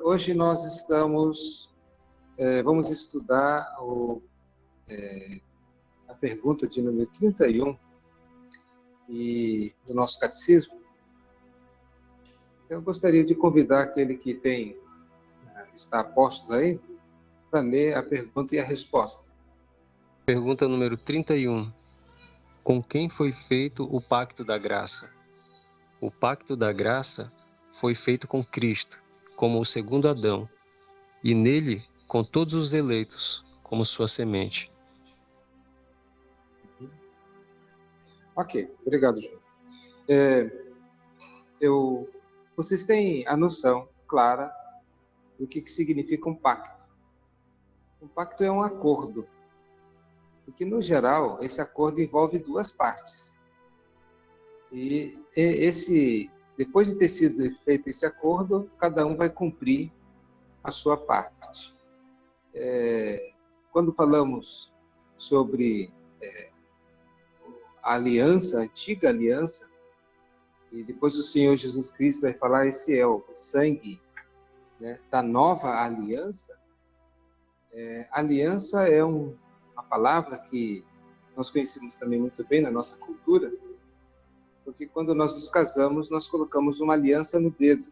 Hoje nós vamos estudar a pergunta de número 31 do nosso catecismo. Então, eu gostaria de convidar aquele que está a postos aí, para ler a pergunta e a resposta. Pergunta número 31. Com quem foi feito o pacto da graça? O pacto da graça foi feito com Cristo, como o segundo Adão, e nele com todos os eleitos, como sua semente. Ok, obrigado, João. Vocês têm a noção clara do que significa um pacto. Um pacto é um acordo, e que, no geral, esse acordo envolve duas partes. Depois de ter sido feito esse acordo, cada um vai cumprir a sua parte. Quando falamos sobre a aliança, a antiga aliança, e depois o Senhor Jesus Cristo vai falar, esse é o sangue, né, da nova aliança. Aliança é uma palavra que nós conhecemos também muito bem na nossa cultura, porque quando nós nos casamos, nós colocamos uma aliança no dedo.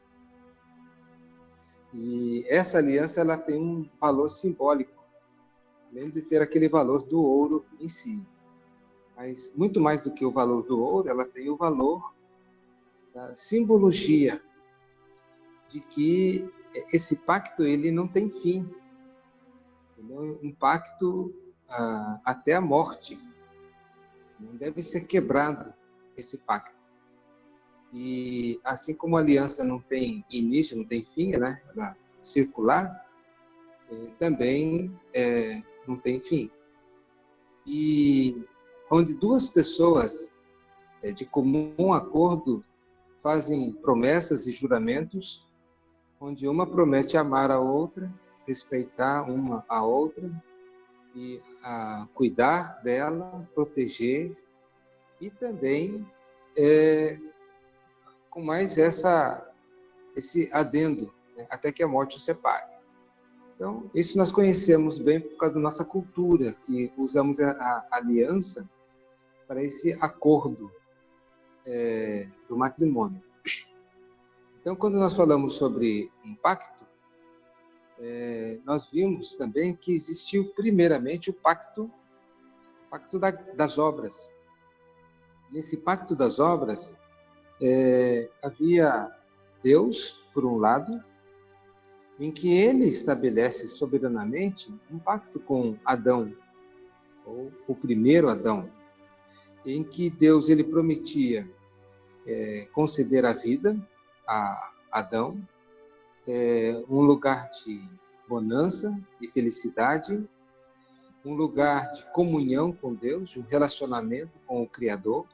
E essa aliança ela tem um valor simbólico, além de ter aquele valor do ouro em si. Mas muito mais do que o valor do ouro, ela tem o valor da simbologia de que esse pacto ele não tem fim. Ele é um pacto até a morte. Não deve ser quebrado esse pacto. E assim como a aliança não tem início, não tem fim, né? Ela é circular, também não tem fim. E onde duas pessoas de comum acordo fazem promessas e juramentos, onde uma promete amar a outra, respeitar uma a outra e cuidar dela, proteger e também com mais esse adendo, né, até que a morte os separe. Então, isso nós conhecemos bem por causa da nossa cultura, que usamos a aliança para esse acordo do matrimônio. Então, quando nós falamos sobre um pacto, nós vimos também que existiu primeiramente o pacto das obras. Nesse pacto das obras, havia Deus, por um lado, em que ele estabelece soberanamente um pacto com Adão, ou o primeiro Adão, em que Deus ele prometia conceder a vida a Adão, um lugar de bonança, de felicidade, um lugar de comunhão com Deus, de um relacionamento com o Criador,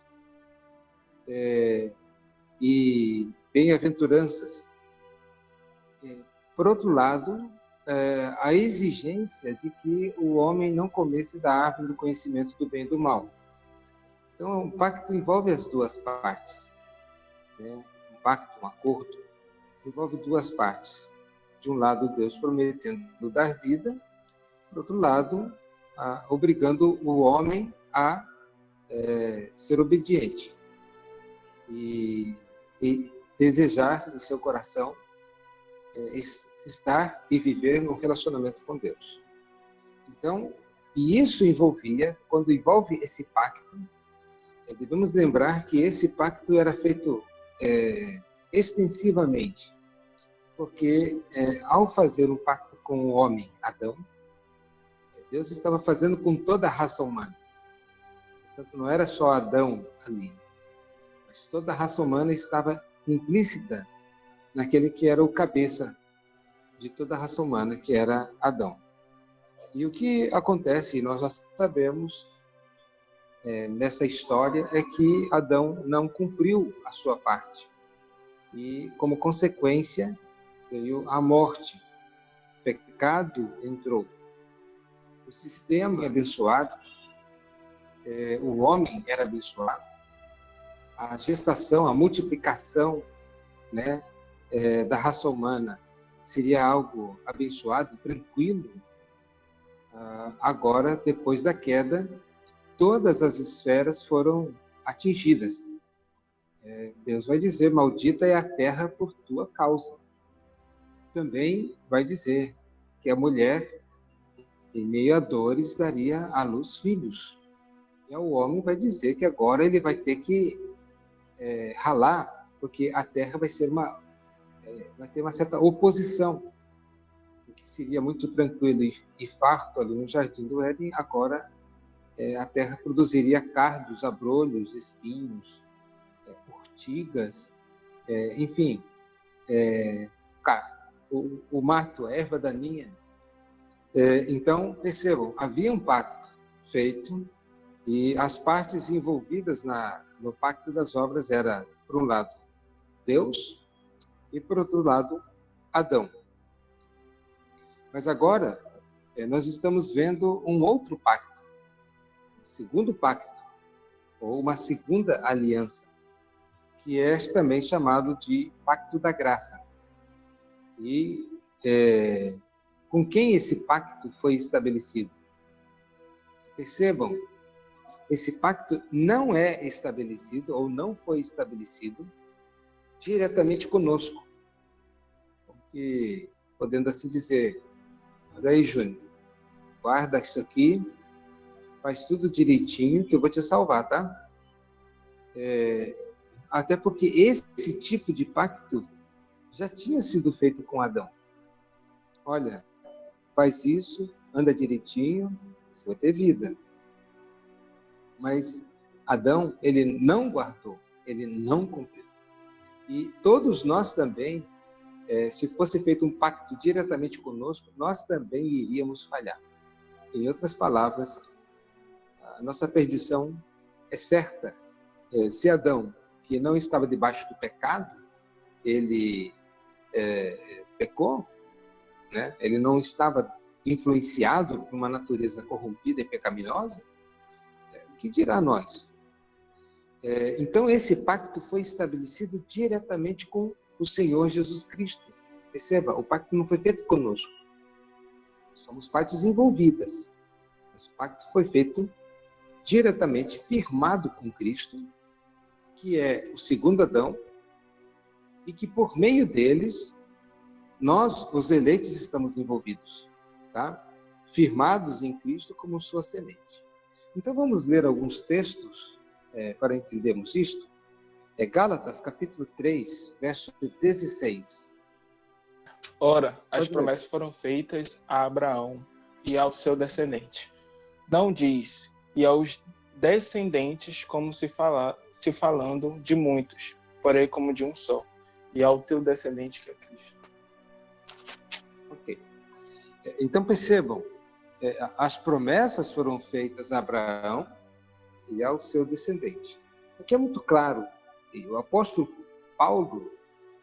e bem-aventuranças. Por outro lado, a exigência de que o homem não comesse da árvore do conhecimento do bem e do mal. Então, o pacto envolve as duas partes. Né? Um pacto, um acordo, envolve duas partes. De um lado, Deus prometendo dar vida, por outro lado, obrigando o homem a ser obediente e desejar em seu coração estar e viver num relacionamento com Deus. Então, e isso quando envolve esse pacto, devemos lembrar que esse pacto era feito extensivamente, porque ao fazer um pacto com o homem, Adão, Deus estava fazendo com toda a raça humana. Portanto, não era só Adão ali, mas toda a raça humana estava implícita naquele que era o cabeça de toda a raça humana, que era Adão. E o que acontece, e nós já sabemos nessa história, é que Adão não cumpriu a sua parte. E, como consequência, veio a morte. O pecado entrou. O sistema é abençoado, o homem era abençoado. A gestação, a multiplicação, né, da raça humana seria algo abençoado, tranquilo. Agora, depois da queda, todas as esferas foram atingidas. Deus vai dizer, maldita é a terra por tua causa. Também vai dizer que a mulher, em meio a dores, daria à luz filhos. E ao homem vai dizer que agora ele vai ter que ralar, porque a terra vai ter uma certa oposição. O que seria muito tranquilo e farto ali no jardim do Éden, agora a terra produziria cardos, abrolhos, espinhos, urtigas, enfim, o mato, a erva daninha. Então, percebam, havia um pacto feito e as partes envolvidas no pacto das obras era, por um lado, Deus e, por outro lado, Adão. Mas agora, nós estamos vendo um outro pacto, um segundo pacto, ou uma segunda aliança, que é também chamado de Pacto da Graça. E com quem esse pacto foi estabelecido? Percebam, esse pacto não é estabelecido, ou não foi estabelecido, diretamente conosco. Porque, podendo assim dizer, olha aí, Júnior, guarda isso aqui, faz tudo direitinho, que eu vou te salvar, tá? Até porque esse tipo de pacto já tinha sido feito com Adão. Olha, faz isso, anda direitinho, você vai ter vida. Mas Adão, ele não guardou, ele não cumpriu. E todos nós também, se fosse feito um pacto diretamente conosco, nós também iríamos falhar. Em outras palavras, a nossa perdição é certa. Se Adão, que não estava debaixo do pecado, ele pecou, né? Ele não estava influenciado por uma natureza corrompida e pecaminosa, o que dirá nós? Então, esse pacto foi estabelecido diretamente com o Senhor Jesus Cristo. Perceba, o pacto não foi feito conosco. Somos partes envolvidas. Mas o pacto foi feito diretamente, firmado com Cristo, que é o segundo Adão, e que por meio deles, nós, os eleitos, estamos envolvidos, tá? Firmados em Cristo como sua semente. Então, vamos ler alguns textos para entendermos isto. Gálatas, capítulo 3, verso 16. Ora, as promessas foram feitas a Abraão e ao seu descendente. Não diz, e aos descendentes, como se falando de muitos, porém como de um só, e ao teu descendente, que é Cristo. Ok. Então, percebam, as promessas foram feitas a Abraão e ao seu descendente. Aqui é muito claro, e o apóstolo Paulo,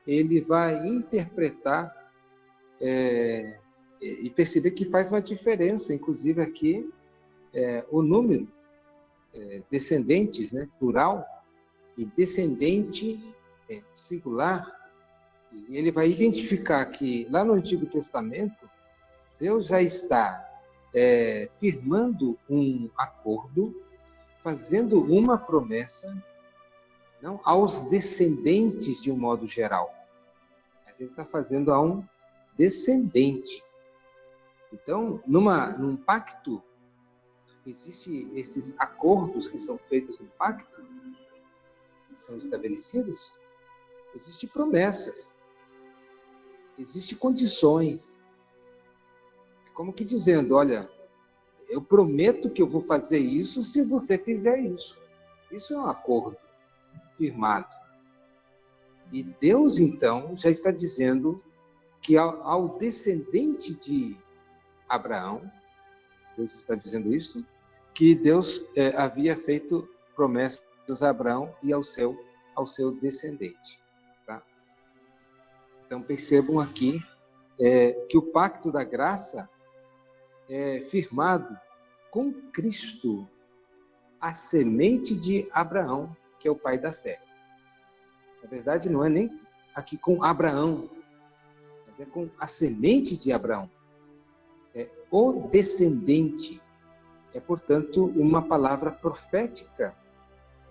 ele vai interpretar e perceber que faz uma diferença, inclusive aqui, o número, descendentes, né, plural, e descendente, singular, e ele vai identificar que lá no Antigo Testamento, Deus já está firmando um acordo, fazendo uma promessa, não aos descendentes de um modo geral, mas ele está fazendo a um descendente. Então, num pacto, existem esses acordos que são feitos no pacto, que são estabelecidos, existem promessas, existem condições. É como que dizendo, olha, eu prometo que eu vou fazer isso se você fizer isso. Isso é um acordo firmado. E Deus, então, já está dizendo que ao descendente de Abraão, Deus está dizendo isso, que Deus havia feito promessas a Abraão e ao seu descendente. Tá? Então, percebam aqui que o pacto da graça é firmado com Cristo, a semente de Abraão, que é o pai da fé. Na verdade, não é nem aqui com Abraão, mas mas é com a semente de Abraão. É o descendente. É, portanto, uma palavra profética,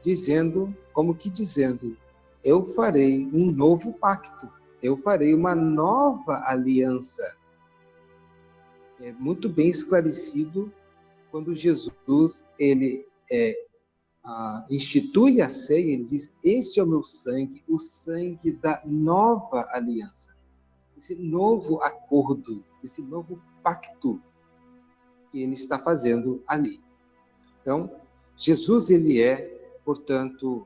dizendo, eu farei um novo pacto, eu farei uma nova aliança. É muito bem esclarecido quando Jesus institui a ceia, ele diz: este é o meu sangue, o sangue da nova aliança, esse novo acordo, esse novo pacto que ele está fazendo ali. Então, Jesus, ele é, portanto,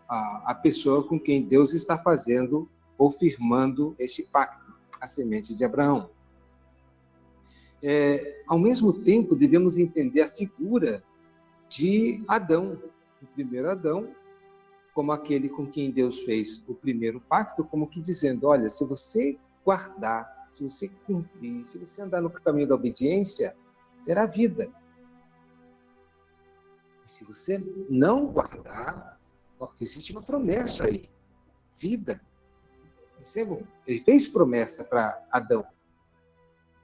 a pessoa com quem Deus está fazendo ou firmando este pacto, a semente de Abraão. Ao mesmo tempo, devemos entender a figura de Adão, o primeiro Adão, como aquele com quem Deus fez o primeiro pacto, como que dizendo: olha, se você guardar, se você cumprir, se você andar no caminho da obediência, terá vida. E se você não guardar, existe uma promessa aí, vida. Percebam? Ele fez promessa para Adão,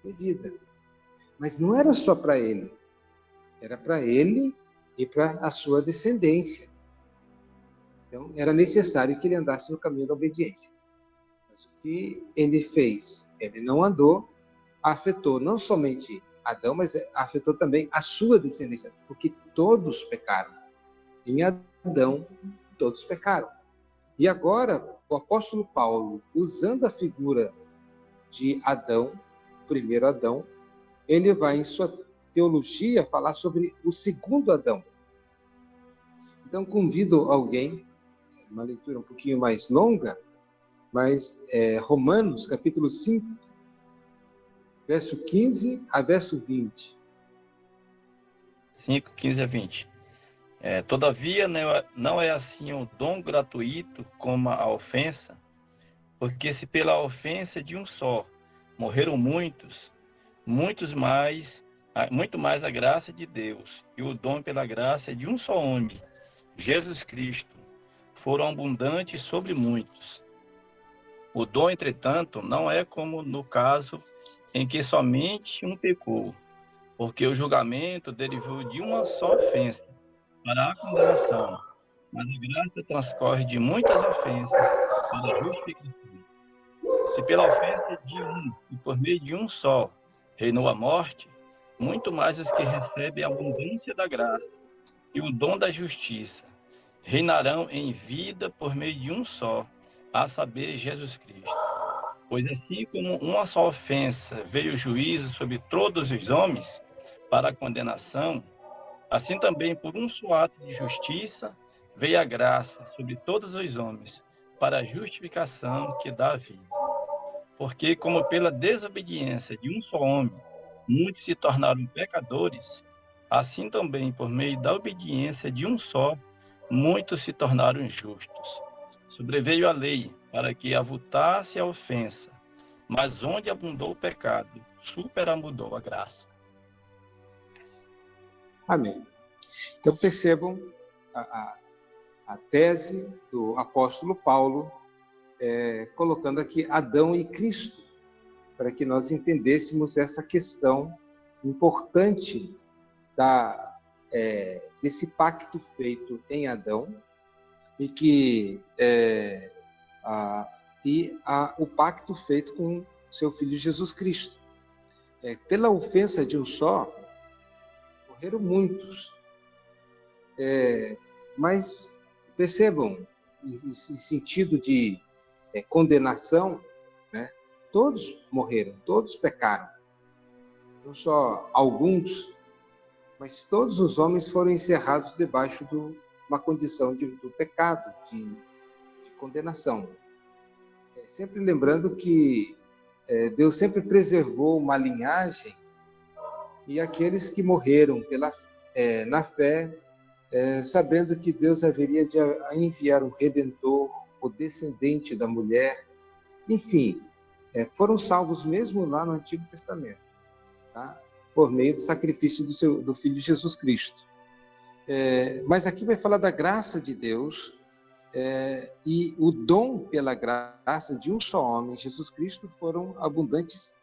de vida. Mas não era só para ele, era para ele e para a sua descendência. Então, era necessário que ele andasse no caminho da obediência. Mas o que ele fez? Ele não andou, afetou não somente Adão, mas afetou também a sua descendência, porque todos pecaram. Em Adão, todos pecaram. E agora, o apóstolo Paulo, usando a figura de Adão, o primeiro Adão, ele vai, em sua teologia, falar sobre o segundo Adão. Então, convido alguém, uma leitura um pouquinho mais longa, mas Romanos, capítulo 5, verso 15 a verso 20. 5, 15 a 20. Todavia, não é assim o dom gratuito como a ofensa, porque se pela ofensa de um só morreram muitos, muito mais a graça de Deus e o dom pela graça de um só homem, Jesus Cristo, foram abundantes sobre muitos. O dom, entretanto, não é como no caso em que somente um pecou, porque o julgamento derivou de uma só ofensa para a condenação, mas a graça transcorre de muitas ofensas para a justificação. Se pela ofensa de um e por meio de um só reinou a morte, muito mais os que recebem a abundância da graça e o dom da justiça reinarão em vida por meio de um só, a saber, Jesus Cristo. Pois assim como uma só ofensa veio o juízo sobre todos os homens para a condenação, assim também por um só ato de justiça veio a graça sobre todos os homens para a justificação que dá a vida. Porque como pela desobediência de um só homem muitos se tornaram pecadores, assim também por meio da obediência de um só muitos se tornaram justos. Sobreveio a lei para que avultasse a ofensa, mas onde abundou o pecado, superabundou a graça. Amém. Então percebam a tese do apóstolo Paulo, colocando aqui Adão e Cristo, para que nós entendêssemos essa questão importante desse pacto feito em Adão e o pacto feito com seu Filho Jesus Cristo. Pela ofensa de um só, morreram muitos. Mas percebam, em sentido de condenação, né? Todos morreram, todos pecaram. Não só alguns, mas todos os homens foram encerrados debaixo de uma condição do pecado, de condenação. Sempre lembrando que Deus sempre preservou uma linhagem e aqueles que morreram na fé, sabendo que Deus haveria de enviar um Redentor, o descendente da mulher, enfim, foram salvos mesmo lá no Antigo Testamento, tá? Por meio do sacrifício do Filho Jesus Cristo. Mas aqui vai falar da graça de Deus, e o dom pela graça de um só homem, Jesus Cristo, foram abundantes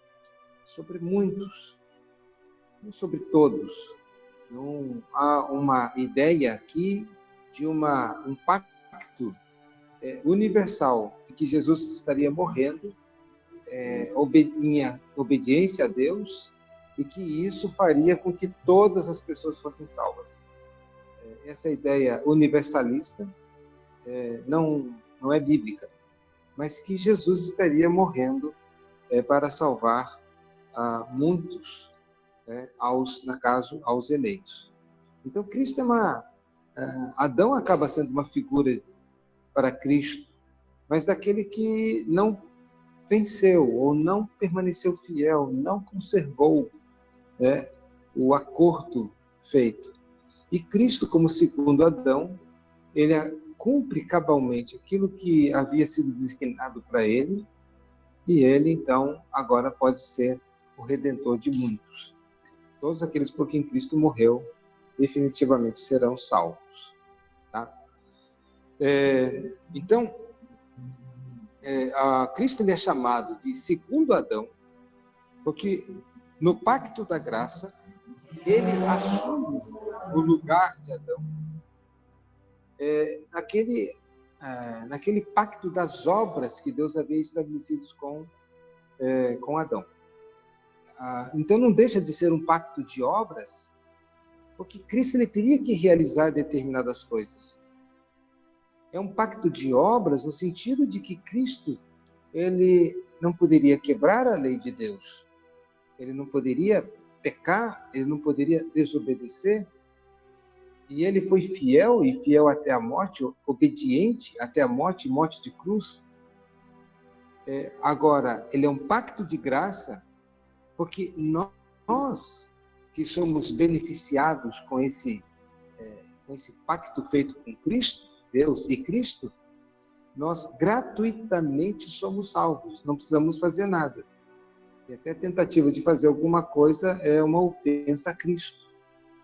sobre muitos, não sobre todos. Não há uma ideia aqui de um pacto universal, em que Jesus estaria morrendo em obediência a Deus, e que isso faria com que todas as pessoas fossem salvas. Essa ideia universalista não é bíblica, mas que Jesus estaria morrendo para salvar muitos, aos eleitos. Então, Cristo Adão acaba sendo uma figura para Cristo, mas daquele que não venceu ou não permaneceu fiel, não conservou o acordo feito. E Cristo, como segundo Adão, ele cumpre cabalmente aquilo que havia sido designado para ele, e ele, então, agora pode ser o redentor de muitos. Todos aqueles por quem Cristo morreu definitivamente serão salvos. Tá? Então, Cristo ele é chamado de segundo Adão, porque no pacto da graça, ele assume o lugar de Adão, naquele pacto das obras que Deus havia estabelecido com Adão. Então não deixa de ser um pacto de obras, porque Cristo ele teria que realizar determinadas coisas. É um pacto de obras no sentido de que Cristo ele não poderia quebrar a lei de Deus, ele não poderia pecar, ele não poderia desobedecer, e ele foi fiel, e fiel até a morte, obediente até a morte, morte de cruz. Agora, ele é um pacto de graça, porque nós que somos beneficiados com esse pacto feito com Cristo, Deus e Cristo, nós gratuitamente somos salvos, não precisamos fazer nada. E até a tentativa de fazer alguma coisa é uma ofensa a Cristo,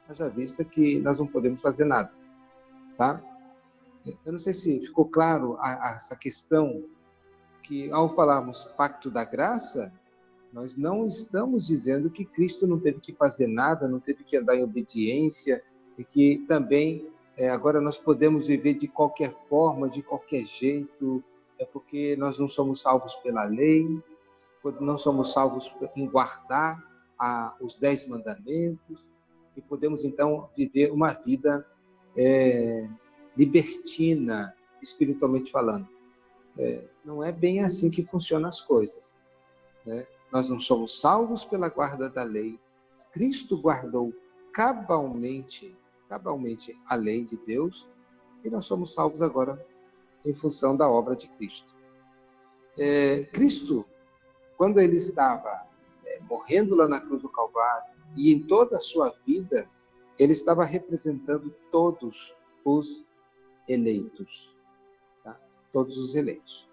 haja vista que nós não podemos fazer nada. Tá? Eu não sei se ficou claro essa questão, que ao falarmos pacto da graça, nós não estamos dizendo que Cristo não teve que fazer nada, não teve que andar em obediência, e que também agora nós podemos viver de qualquer forma, de qualquer jeito, porque nós não somos salvos pela lei, não somos salvos em guardar os 10 mandamentos, e podemos então viver uma vida libertina, espiritualmente falando. Não é bem assim que funcionam as coisas, né? Nós não somos salvos pela guarda da lei. Cristo guardou cabalmente a lei de Deus, e nós somos salvos agora em função da obra de Cristo. Cristo, quando ele estava morrendo lá na cruz do Calvário, e em toda a sua vida, ele estava representando todos os eleitos. Tá? Todos os eleitos.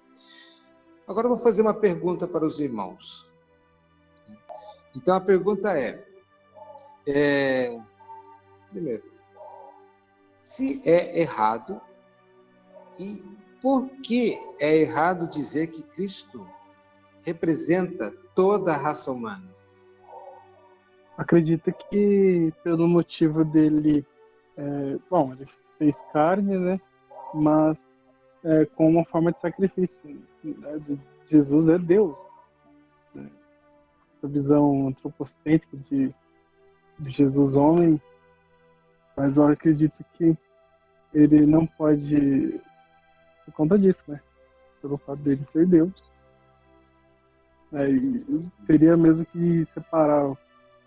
Agora eu vou fazer uma pergunta para os irmãos. Então a pergunta primeiro, se é errado, e por que é errado dizer que Cristo representa toda a raça humana? Acredito que pelo motivo dele, ele fez carne, né? Mas com uma forma de sacrifício. Jesus é Deus. Né? A visão antropocêntrica de Jesus homem, mas eu acredito que ele não pode, por conta disso, né? Pelo fato dele ser Deus. Teria mesmo que separar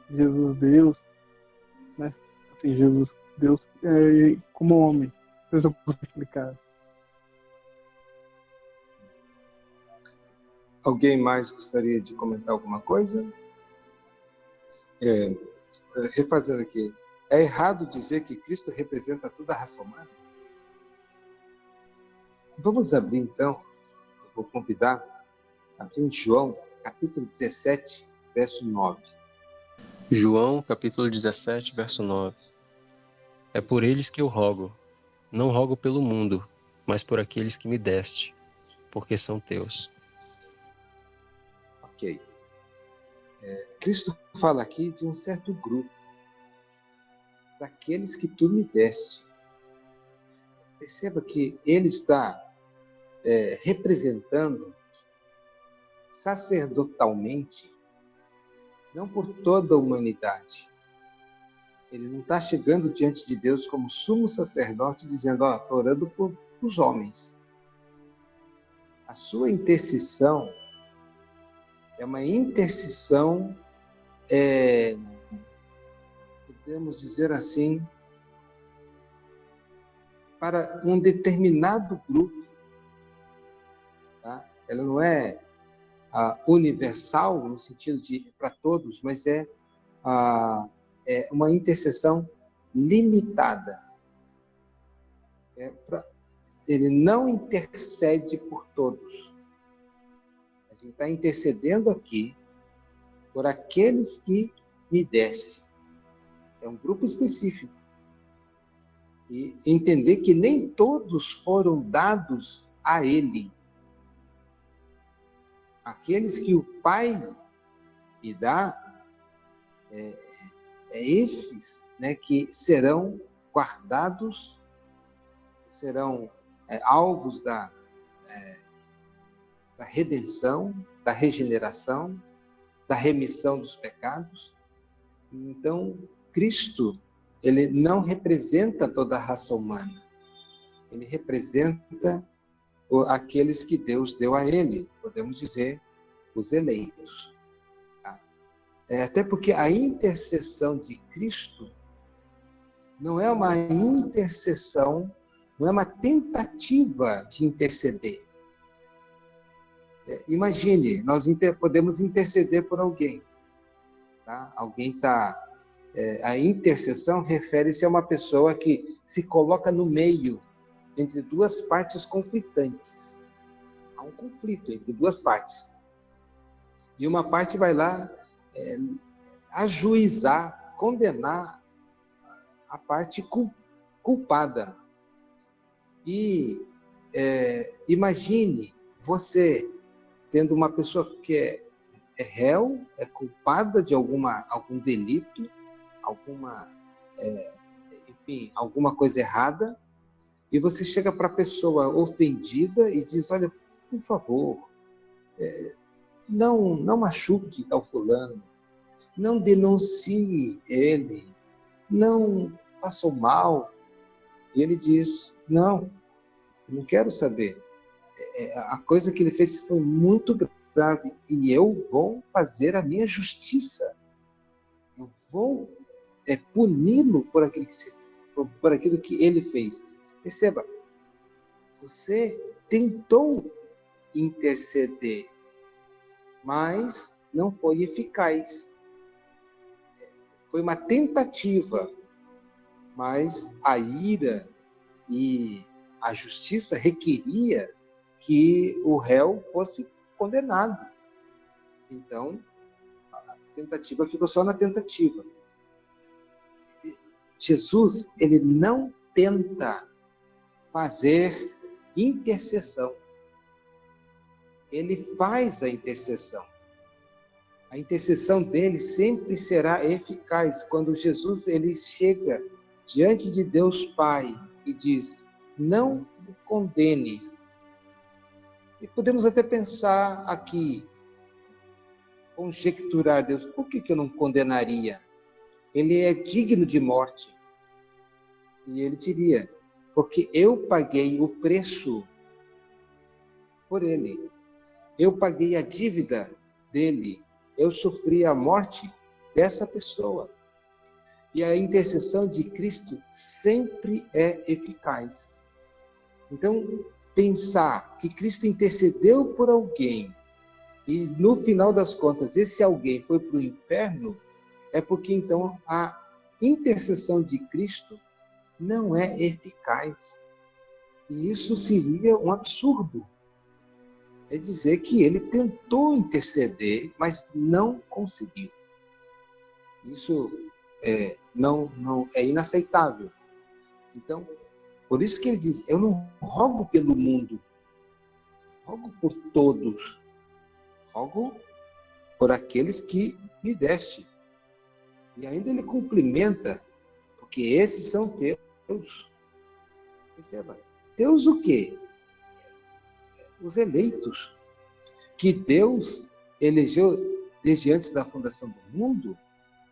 Jesus Deus, né? Assim, Jesus Deus como homem. Não sei se eu posso explicar. Alguém mais gostaria de comentar alguma coisa? Refazendo aqui. É errado dizer que Cristo representa toda a raça humana? Vamos abrir, então, eu vou convidar a abrir em João, capítulo 17, verso 9. João, capítulo 17, verso 9. É por eles que eu rogo, não rogo pelo mundo, mas por aqueles que me deste, porque são teus. Ok. Cristo fala aqui de um certo grupo, daqueles que tu me deste. Perceba que ele está representando sacerdotalmente, não por toda a humanidade. Ele não está chegando diante de Deus como sumo sacerdote, dizendo, estou orando por os homens. A sua intercessão é uma intercessão, podemos dizer assim, para um determinado grupo. Tá? Ela não é universal, no sentido de para todos, mas é uma intercessão limitada. Ele não intercede por todos. Mas ele está intercedendo aqui por aqueles que me deste. É um grupo específico. E entender que nem todos foram dados a ele. Aqueles que o Pai lhe dá, esses, né, que serão guardados, serão alvos da redenção, da regeneração, da remissão dos pecados. Então, Cristo, ele não representa toda a raça humana. Ele representa aqueles que Deus deu a ele, podemos dizer, os eleitos. Tá? Até porque a intercessão de Cristo não é uma intercessão, não é uma tentativa de interceder. Imagine, nós podemos interceder por alguém. Tá? Alguém está... a intercessão refere-se a uma pessoa que se coloca no meio entre duas partes conflitantes. Há um conflito entre duas partes. E uma parte vai lá ajuizar, condenar a parte culpada. E imagine você tendo uma pessoa que é réu, é culpada de algum delito, enfim, alguma coisa errada, e você chega para a pessoa ofendida e diz, olha, por favor, não machuque tal fulano, não denuncie ele, não faça o mal. E ele diz, não quero saber. A coisa que ele fez foi muito grave e eu vou fazer a minha justiça. Eu vou puni-lo por aquilo que ele fez. Perceba, você tentou interceder, mas não foi eficaz. Foi uma tentativa, mas a ira e a justiça requeria que o réu fosse condenado. Então, a tentativa ficou só na tentativa. Jesus, ele não tenta fazer intercessão. Ele faz a intercessão. A intercessão dele sempre será eficaz. Quando Jesus ele chega diante de Deus Pai e diz, não o condene. E podemos até pensar aqui, conjecturar Deus, por que eu não condenaria? Ele é digno de morte. E ele diria, porque eu paguei o preço por ele. Eu paguei a dívida dele. Eu sofri a morte dessa pessoa. E a intercessão de Cristo sempre é eficaz. Então, pensar que Cristo intercedeu por alguém e, no final das contas, esse alguém foi para o inferno, é porque, então, a intercessão de Cristo não é eficaz. E isso seria um absurdo. É dizer que ele tentou interceder, mas não conseguiu. Isso não é inaceitável. Então, Por isso que ele diz, eu não rogo pelo mundo, rogo por todos, rogo por aqueles que me deste. E ainda ele cumprimenta, porque esses são teus. Perceba, teus o quê? Os eleitos, que Deus elegeu desde antes da fundação do mundo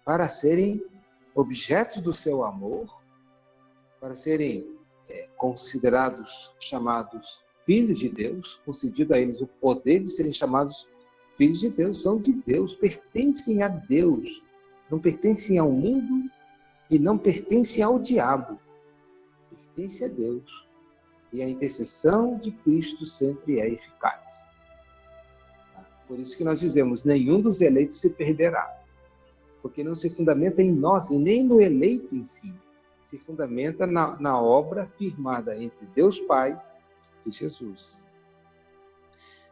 para serem objetos do seu amor, para serem considerados, chamados filhos de Deus, concedido a eles o poder de serem chamados filhos de Deus, são de Deus, pertencem a Deus, não pertencem ao mundo e não pertencem ao diabo, pertencem a Deus. E a intercessão de Cristo sempre é eficaz. Por isso que nós dizemos, nenhum dos eleitos se perderá, porque não se fundamenta em nós e nem no eleito em si, se fundamenta na obra firmada entre Deus Pai e Jesus.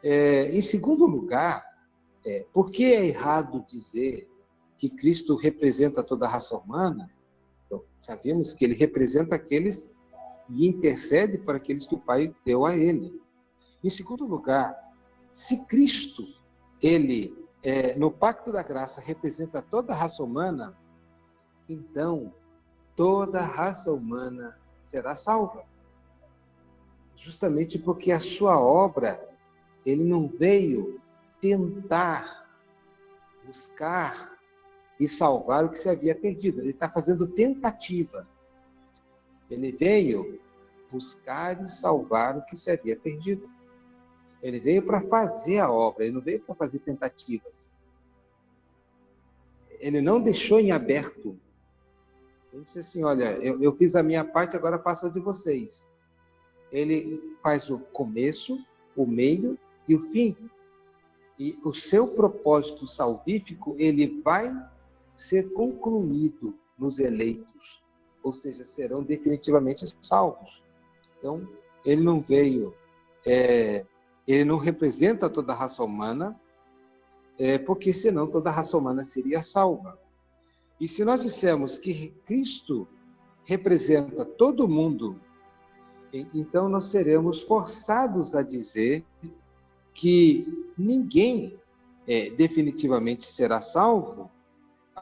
Em segundo lugar, por que é errado dizer que Cristo representa toda a raça humana? Então, já vimos que ele representa aqueles e intercede por aqueles que o Pai deu a ele. Em segundo lugar, se Cristo, ele, no pacto da graça, representa toda a raça humana, então toda a raça humana será salva. Justamente porque a sua obra, ele não veio tentar buscar e salvar o que se havia perdido. Ele está fazendo tentativa. Ele veio buscar e salvar o que se havia perdido. Ele veio para fazer a obra, ele não veio para fazer tentativas. Ele não deixou em aberto. Ele disse assim, olha, eu fiz a minha parte, agora faço a de vocês. Ele faz o começo, o meio e o fim. E o seu propósito salvífico, ele vai ser concluído nos eleitos, ou seja, serão definitivamente salvos. Então, ele não veio, ele não representa toda a raça humana, porque senão toda a raça humana seria salva. E se nós dissermos que Cristo representa todo mundo, então nós seremos forçados a dizer que ninguém definitivamente será salvo,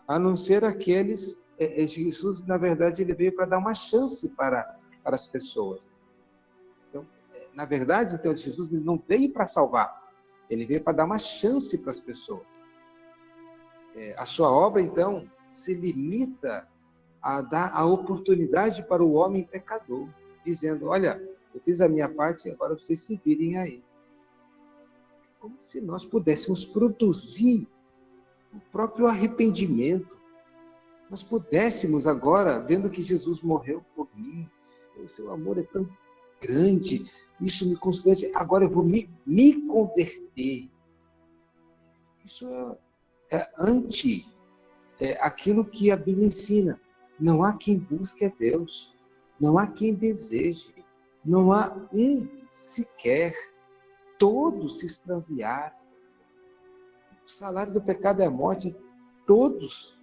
a não ser aqueles... Jesus, na verdade, ele veio para dar uma chance para as pessoas. Então, na verdade, então, Jesus não veio para salvar, ele veio para dar uma chance para as pessoas. A sua obra, então, se limita a dar a oportunidade para o homem pecador, dizendo, olha, eu fiz a minha parte, agora vocês se virem aí. É como se nós pudéssemos produzir o próprio arrependimento. Nós pudéssemos agora, vendo que Jesus morreu por mim, o seu amor é tão grande, isso me constrange, agora eu vou me converter. Isso é anti aquilo que a Bíblia ensina. Não há quem busque a Deus, não há quem deseje, não há um sequer, todos se extraviaram. O salário do pecado é a morte, todos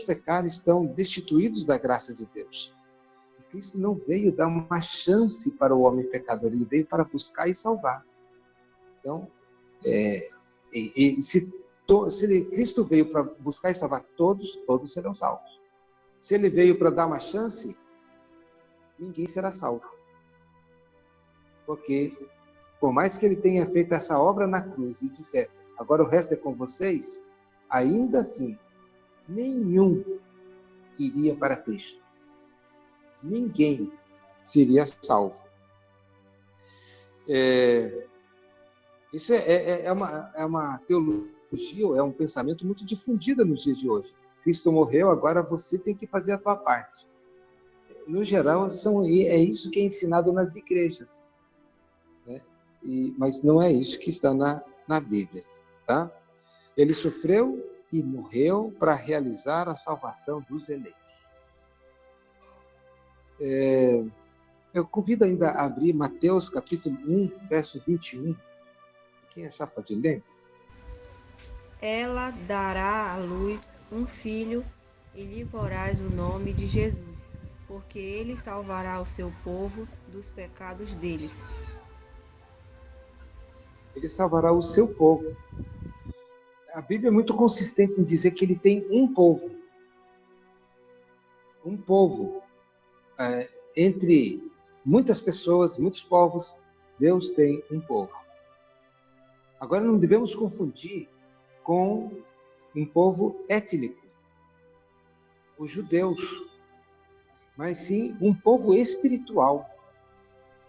pecaram, estão destituídos da graça de Deus. E Cristo não veio dar uma chance para o homem pecador, ele veio para buscar e salvar. Então, se Cristo veio para buscar e salvar todos serão salvos. Se ele veio para dar uma chance, ninguém será salvo. Porque, por mais que ele tenha feito essa obra na cruz e disser, agora o resto é com vocês, ainda assim, nenhum iria para Cristo. Ninguém seria salvo. Isso é uma teologia, é um pensamento muito difundido nos dias de hoje. Cristo morreu, agora você tem que fazer a tua parte. No geral, é isso que é ensinado nas igrejas. Né? Mas não é isso que está na Bíblia. Tá? Ele sofreu e morreu para realizar a salvação dos eleitos. Eu convido ainda a abrir Mateus capítulo 1, verso 21. Quem achar pode ler? Ela dará à luz um filho e lhe porás o nome de Jesus, porque ele salvará o seu povo dos pecados deles. Ele salvará o seu povo. A Bíblia é muito consistente em dizer que ele tem um povo. Um povo. Entre muitas pessoas, muitos povos, Deus tem um povo. Agora, não devemos confundir com um povo étnico, os judeus, mas sim um povo espiritual,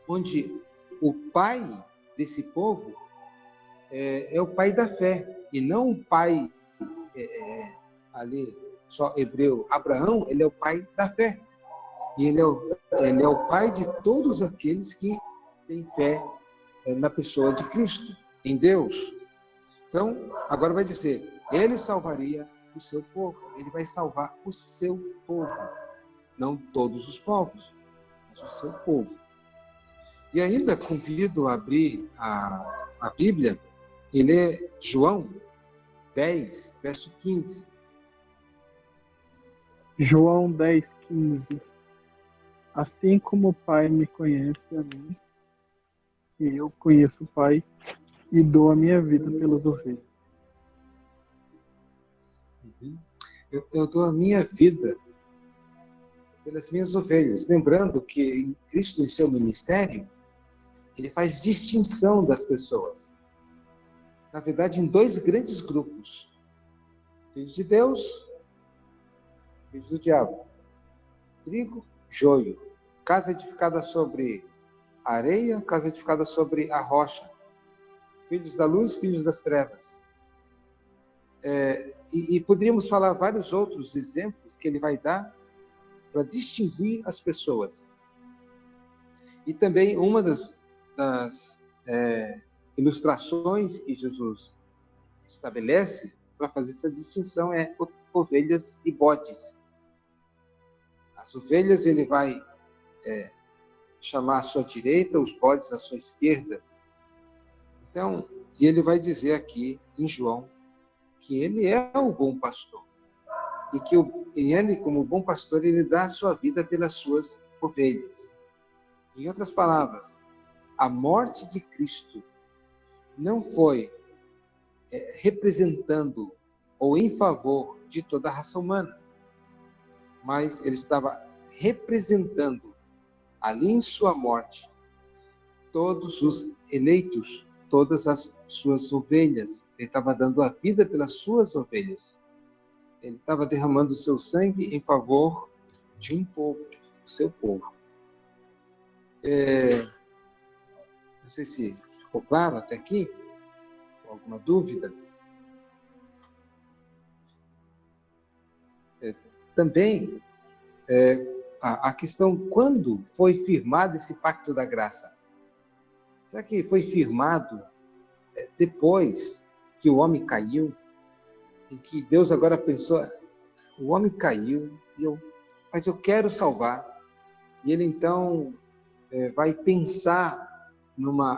onde o pai desse povo é o pai da fé, e não o pai ali, só hebreu. Abraão, ele é o pai da fé. E ele é o pai de todos aqueles que têm fé na pessoa de Cristo, em Deus. Então, agora vai dizer, ele salvaria o seu povo. Ele vai salvar o seu povo. Não todos os povos, mas o seu povo. E ainda convido a abrir a Bíblia e ler João 10, verso 15. João 10, 15. Assim como o Pai me conhece a mim, e eu conheço o Pai, e dou a minha vida pelas ovelhas. Eu dou a minha vida pelas minhas ovelhas. Lembrando que em Cristo, em seu ministério, ele faz distinção das pessoas. Na verdade, em dois grandes grupos. Filhos de Deus, filhos do diabo. Trigo, joio. Casa edificada sobre a areia, casa edificada sobre a rocha. Filhos da luz, filhos das trevas. E poderíamos falar vários outros exemplos que ele vai dar para distinguir as pessoas. E também uma das ilustrações que Jesus estabelece para fazer essa distinção é ovelhas e bodes. As ovelhas ele vai chamar à sua direita, os bodes à sua esquerda. Então, e ele vai dizer aqui em João que ele é o bom pastor. E que ele, como bom pastor, ele dá a sua vida pelas suas ovelhas. Em outras palavras, a morte de Cristo não foi representando ou em favor de toda a raça humana, mas ele estava representando ali em sua morte todos os eleitos, todas as suas ovelhas. Ele estava dando a vida pelas suas ovelhas. Ele estava derramando o seu sangue em favor de um povo, o seu povo. Não sei se ficou claro até aqui. Alguma dúvida? Também a questão, quando foi firmado esse pacto da graça? Será que foi firmado depois que o homem caiu? Em que Deus agora pensou, o homem caiu, mas eu quero salvar. E ele então vai pensar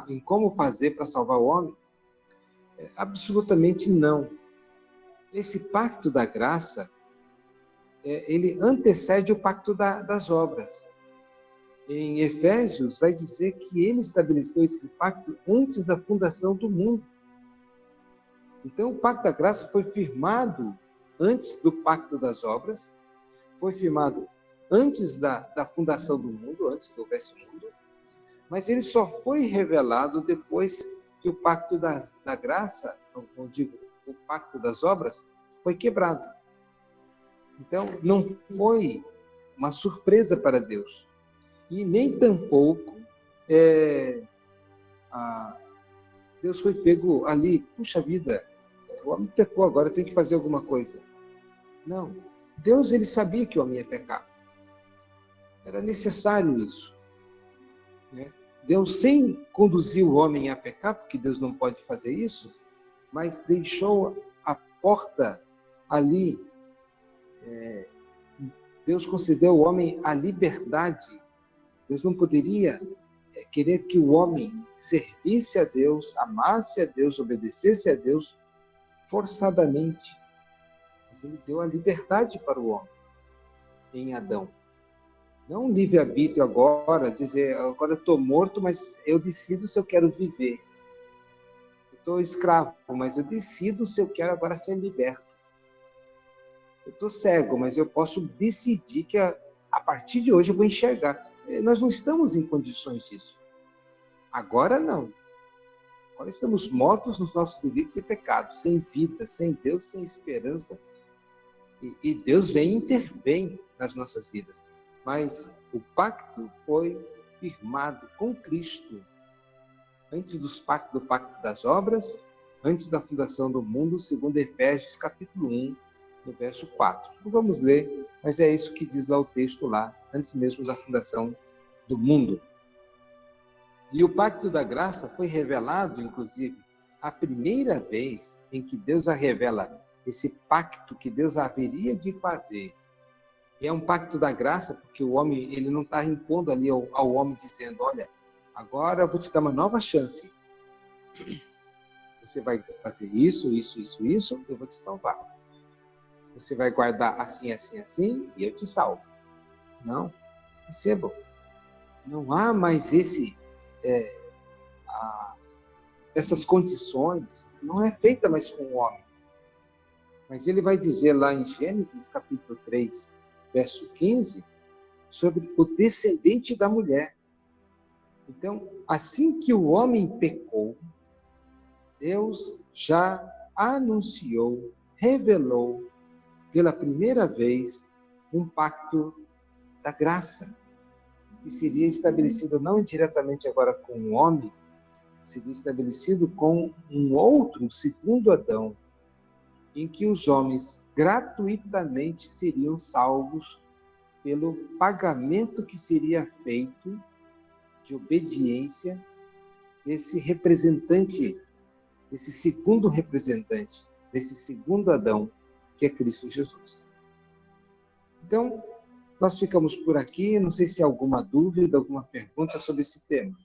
em como fazer para salvar o homem? Absolutamente não. Esse pacto da graça, ele antecede o pacto das obras. Em Efésios, vai dizer que ele estabeleceu esse pacto antes da fundação do mundo. Então, o pacto da graça foi firmado antes do pacto das obras, foi firmado antes da fundação do mundo, antes que houvesse mundo, mas ele só foi revelado depois que o pacto da graça, ou digo, o pacto das obras, foi quebrado. Então, não foi uma surpresa para Deus. E nem tampouco Deus foi pego ali, puxa vida, o homem pecou, agora tem que fazer alguma coisa. Não. Deus, ele sabia que o homem ia pecar. Era necessário isso. Né? Deus, sem conduzir o homem a pecar, porque Deus não pode fazer isso, mas deixou a porta ali. Deus concedeu ao homem a liberdade. Deus não poderia querer que o homem servisse a Deus, amasse a Deus, obedecesse a Deus forçadamente. Mas ele deu a liberdade para o homem em Adão. Não um livre-arbítrio agora, dizer, agora eu estou morto, mas eu decido se eu quero viver. Eu estou escravo, mas eu decido se eu quero agora ser liberto. Eu estou cego, mas eu posso decidir que a partir de hoje eu vou enxergar. Nós não estamos em condições disso. Agora não. Agora estamos mortos nos nossos delitos e pecados, sem vida, sem Deus, sem esperança. E Deus vem e intervém nas nossas vidas. Mas o pacto foi firmado com Cristo antes do pacto das obras, antes da fundação do mundo, segundo Efésios capítulo 1, no verso 4. Não vamos ler, mas é isso que diz lá o texto lá, antes mesmo da fundação do mundo. E o pacto da graça foi revelado, inclusive, a primeira vez em que Deus a revela, esse pacto que Deus haveria de fazer. E é um pacto da graça, porque o homem ele não está impondo ali ao homem, dizendo, olha, agora eu vou te dar uma nova chance. Você vai fazer isso, eu vou te salvar. Você vai guardar assim, assim, assim, e eu te salvo. Não, percebam. Não há mais essas condições, não é feita mais com o homem. Mas ele vai dizer lá em Gênesis, capítulo 3, verso 15, sobre o descendente da mulher. Então, assim que o homem pecou, Deus já anunciou, revelou, pela primeira vez, um pacto da graça, que seria estabelecido não diretamente agora com o homem, seria estabelecido com um outro, um segundo Adão, em que os homens gratuitamente seriam salvos pelo pagamento que seria feito de obediência desse representante, desse segundo representante, desse segundo Adão, que é Cristo Jesus. Então, nós ficamos por aqui. Não sei se há alguma dúvida, alguma pergunta sobre esse tema.